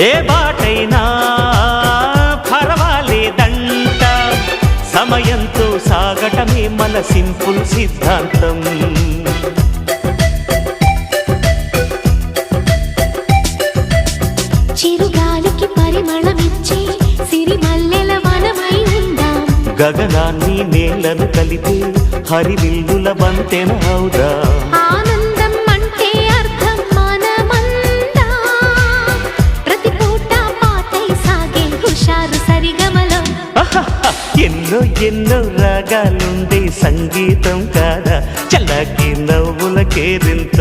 ఏ బాటైనా పర్వాలేదంట, సమయంతో సాగటమే మన సింపుల్ సిద్ధాంతం. చిరుగాలికి పరిమళమిచ్చే సిరిమల్లెల వనమై ఉందాం, గగనాన్ని నేలను కలిపే హరివిల్లుల వంతెన అవుదాం. ఆనందం అంటే అర్థం మనమందా, ప్రతి పూట పాతై సాగే హుషారు సరిగమలో. ఎన్నో ఎన్నో రాగాలుండే సంగీతం కాదా, చల్లకి నవ్వుల కేరింత.